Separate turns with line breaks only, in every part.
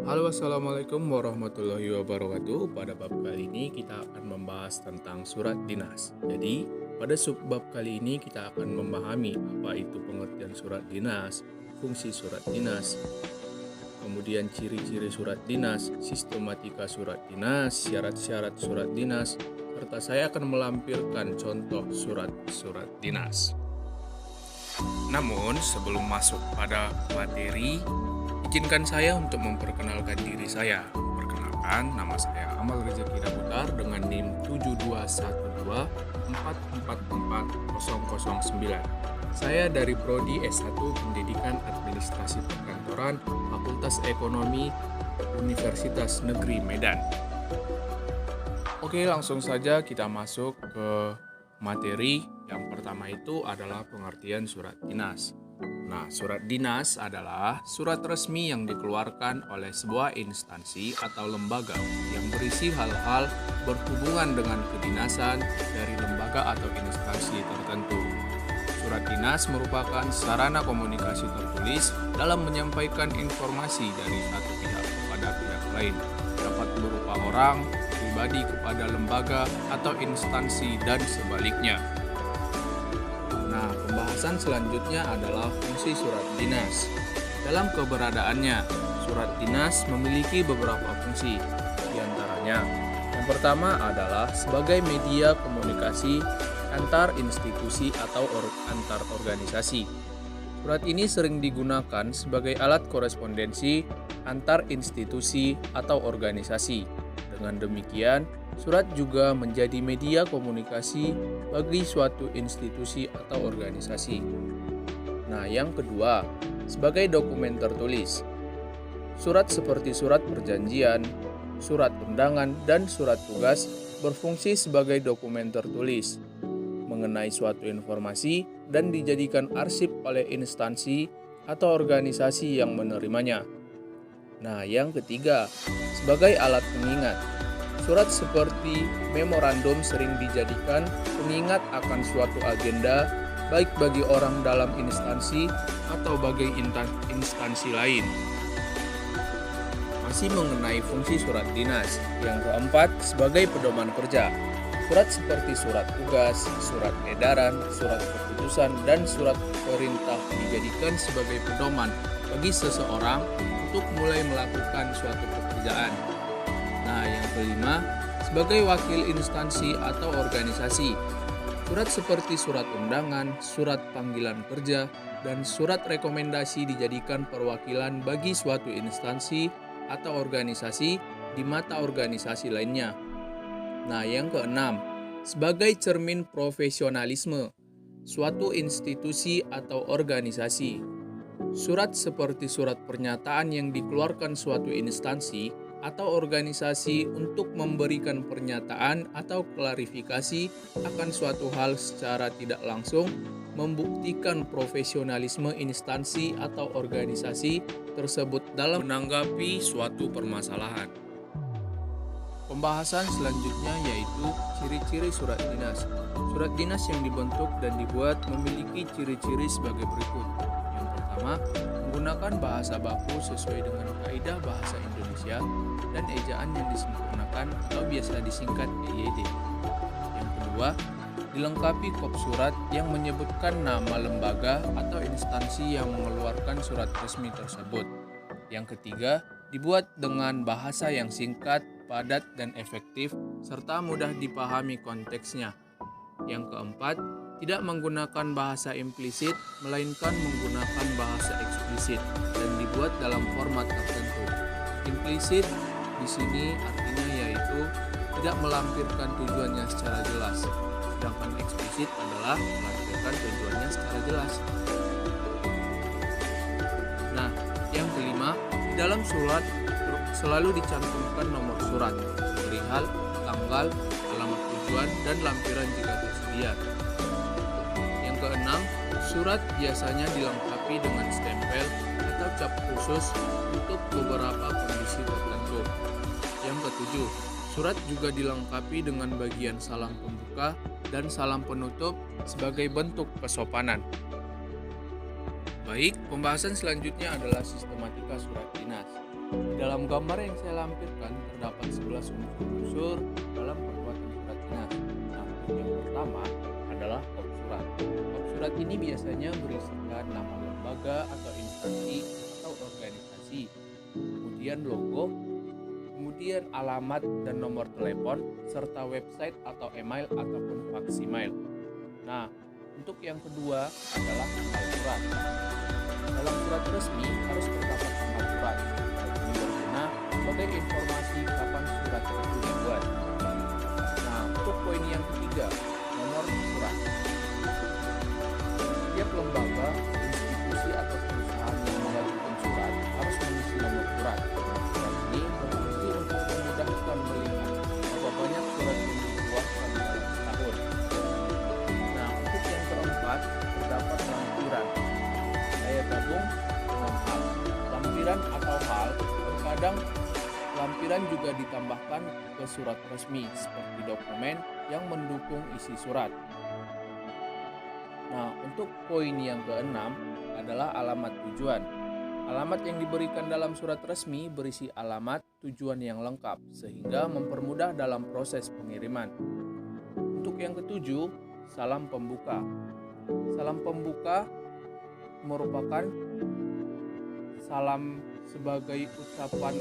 Halo, assalamualaikum warahmatullahi wabarakatuh. Pada bab kali ini kita akan membahas tentang surat dinas. Jadi, pada subbab kali ini kita akan memahami apa itu pengertian surat dinas, fungsi surat dinas, kemudian ciri-ciri surat dinas, sistematika surat dinas, syarat-syarat surat dinas, serta saya akan melampirkan contoh surat-surat dinas. Namun, sebelum masuk pada materi, izinkan saya untuk memperkenalkan diri saya. Perkenalkan, nama saya Amal Rezeki Daputar dengan NIM 72124444009. Saya dari Prodi S1 Pendidikan Administrasi Perkantoran, Fakultas Ekonomi, Universitas Negeri Medan. Oke, langsung saja kita masuk ke materi. Yang pertama itu adalah pengertian surat dinas. Nah, surat dinas adalah surat resmi yang dikeluarkan oleh sebuah instansi atau lembaga yang berisi hal-hal berhubungan dengan kedinasan dari lembaga atau instansi tertentu. Surat dinas merupakan sarana komunikasi tertulis dalam menyampaikan informasi dari satu pihak kepada pihak lain, dapat berupa orang, pribadi kepada lembaga atau instansi dan sebaliknya. Nah, pembahasan selanjutnya adalah fungsi surat dinas. Dalam keberadaannya, surat dinas memiliki beberapa fungsi. Di antaranya, yang pertama adalah sebagai media komunikasi antar institusi atau antar organisasi. Surat ini sering digunakan sebagai alat korespondensi antar institusi atau organisasi. Dengan demikian, surat juga menjadi media komunikasi bagi suatu institusi atau organisasi. Nah, yang kedua, sebagai dokumen tertulis. Surat seperti surat perjanjian, surat undangan, dan surat tugas berfungsi sebagai dokumen tertulis mengenai suatu informasi dan dijadikan arsip oleh instansi atau organisasi yang menerimanya. Nah, yang ketiga, sebagai alat pengingat. Surat seperti memorandum sering dijadikan pengingat akan suatu agenda, baik bagi orang dalam instansi atau bagi instansi lain. Masih mengenai fungsi surat dinas. Yang keempat, sebagai pedoman kerja. Surat seperti surat tugas, surat edaran, surat keputusan, dan surat perintah dijadikan sebagai pedoman bagi seseorang untuk mulai melakukan suatu pekerjaan. Nah, yang kelima, sebagai wakil instansi atau organisasi. Surat seperti surat undangan, surat panggilan kerja, dan surat rekomendasi dijadikan perwakilan bagi suatu instansi atau organisasi di mata organisasi lainnya. Nah, yang keenam, sebagai cermin profesionalisme suatu institusi atau organisasi. Surat seperti surat pernyataan yang dikeluarkan suatu instansi atau organisasi untuk memberikan pernyataan atau klarifikasi akan suatu hal secara tidak langsung membuktikan profesionalisme instansi atau organisasi tersebut dalam menanggapi suatu permasalahan. Pembahasan selanjutnya yaitu ciri-ciri surat dinas. Surat dinas yang dibentuk dan dibuat memiliki ciri-ciri sebagai berikut. Yang pertama, menggunakan bahasa baku sesuai dengan kaidah bahasa Indonesia dan ejaan yang disempurnakan atau biasa disingkat EYD. Yang kedua, dilengkapi kop surat yang menyebutkan nama lembaga atau instansi yang mengeluarkan surat resmi tersebut. Yang ketiga, dibuat dengan bahasa yang singkat, padat, dan efektif, serta mudah dipahami konteksnya. Yang keempat, tidak menggunakan bahasa implisit, melainkan menggunakan bahasa eksplisit, dan dibuat dalam format tertentu. Implisit di sini artinya yaitu tidak melampirkan tujuannya secara jelas, sedangkan eksplisit adalah melampirkan tujuannya secara jelas. Nah, yang kelima, di dalam surat selalu dicantumkan nomor surat, perihal, tanggal, alamat tujuan, dan lampiran jika tersedia. Yang keenam, surat biasanya dilengkapi dengan stempel atau cap khusus untuk beberapa kondisi tertentu. Yang ketujuh, surat juga dilengkapi dengan bagian salam pembuka dan salam penutup sebagai bentuk kesopanan. Baik, pembahasan selanjutnya adalah sistematika surat dinas. dalam gambar yang saya lampirkan terdapat 11 unsur dalam pembuatan surat dinas. Nah, untuk yang pertama adalah kop surat. Kop surat ini biasanya berisikan nama lembaga atau instansi atau organisasi, kemudian logo, kemudian alamat dan nomor telepon, serta website atau email ataupun fax email. Nah, untuk yang kedua adalah tanggal surat. Dalam surat resmi harus terdapat tanggal surat. Ini berguna sebagai informasi kapan surat itu dibuat. Nah, untuk poin yang ketiga, nomor surat. Setiap lembaga, institusi atau perusahaan yang mengajukan surat harus mengisi nomor surat. Surat ini berfungsi untuk memudahkan melihat berapa banyak surat yang dikeluarkan dalam setahun. Nah, untuk yang keempat, terdapat lampiran. Saya gabung 6 hal. Lampiran atau hal, terkadang lampiran juga ditambahkan ke surat resmi seperti dokumen yang mendukung isi surat. Nah, untuk poin yang keenam adalah alamat tujuan. Alamat yang diberikan dalam surat resmi berisi alamat tujuan yang lengkap sehingga mempermudah dalam proses pengiriman. Untuk yang ketujuh, salam pembuka. Salam pembuka merupakan salam sebagai ucapan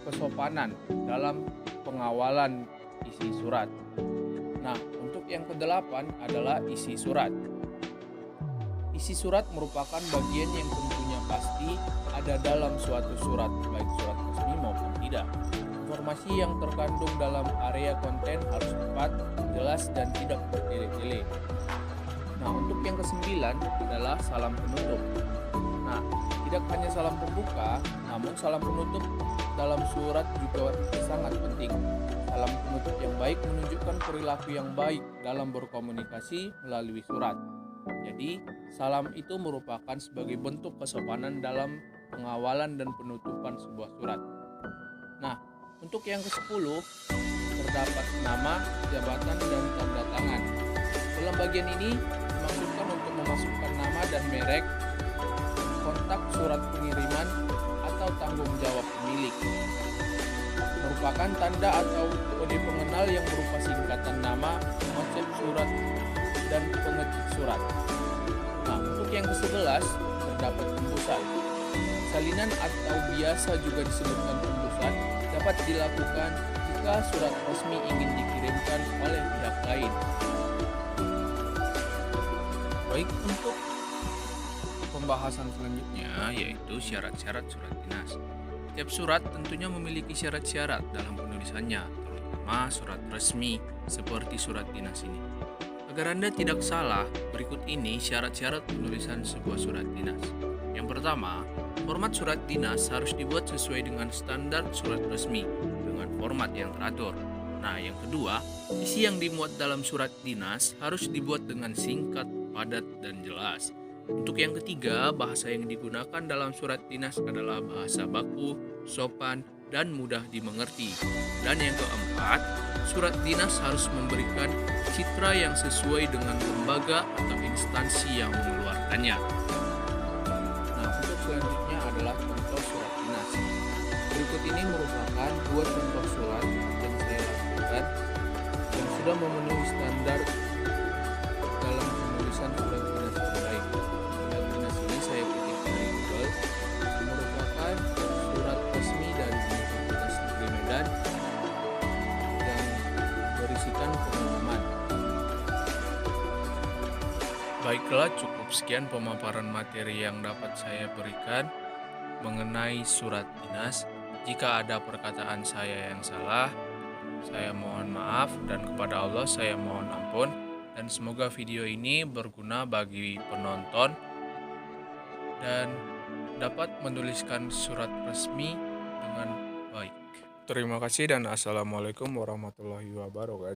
kesopanan dalam pengawalan isi surat. Nah, untuk yang kedelapan adalah isi surat. Isi surat merupakan bagian yang tentunya pasti ada dalam suatu surat, baik surat resmi maupun tidak. Informasi yang terkandung dalam area konten harus tepat, jelas, dan tidak bertele-tele. Nah, untuk yang kesembilan adalah salam penutup. Nah, tidak hanya salam pembuka, namun salam penutup dalam surat juga sangat penting. Salam penutup yang baik menunjukkan perilaku yang baik dalam berkomunikasi melalui surat. Jadi, salam itu merupakan sebagai bentuk kesopanan dalam pengawalan dan penutupan sebuah surat. Nah, untuk yang ke-10 terdapat nama, jabatan, dan tanda tangan. Dalam bagian ini dimaksudkan untuk memasukkan nama dan merek, kontak surat pengiriman, atau tanggung jawab pemilik. Merupakan tanda atau kode pengenal yang berupa singkatan nama, konsep surat, dan pengetik surat. Nah, untuk yang ke-11 terdapat tembusan. Salinan atau biasa juga disebutkan tembusan dapat dilakukan jika surat resmi ingin dikirimkan oleh pihak lain. Baik, untuk pembahasan selanjutnya yaitu syarat-syarat surat dinas. Setiap surat tentunya memiliki syarat-syarat dalam penulisannya, terutama surat resmi seperti surat dinas ini. Agar Anda tidak salah, berikut ini syarat-syarat penulisan sebuah surat dinas. Yang pertama, format surat dinas harus dibuat sesuai dengan standar surat resmi dengan format yang teratur. Nah, yang kedua, isi yang dimuat dalam surat dinas harus dibuat dengan singkat, padat, dan jelas. Untuk yang ketiga, bahasa yang digunakan dalam surat dinas adalah bahasa baku, sopan, dan mudah dimengerti. Dan yang keempat, surat dinas harus memberikan citra yang sesuai dengan lembaga atau instansi yang mengeluarkannya. Nah, untuk selanjutnya adalah contoh surat dinas. Berikut ini merupakan 2 contoh surat yang saya lakukan yang sudah memenuhi standar dalam penulisan surat dinas terbaik. Surat dinas ini saya kutip dari Google, merupakan surat resmi dari Universitas Negeri Medan yang berisikan pengumuman. Baiklah, cukup sekian pemaparan materi yang dapat saya berikan mengenai surat dinas. Jika ada perkataan saya yang salah, saya mohon maaf, dan kepada Allah saya mohon ampun. Dan semoga video ini berguna bagi penonton dan dapat menuliskan surat resmi dengan baik. Terima kasih dan assalamualaikum warahmatullahi wabarakatuh.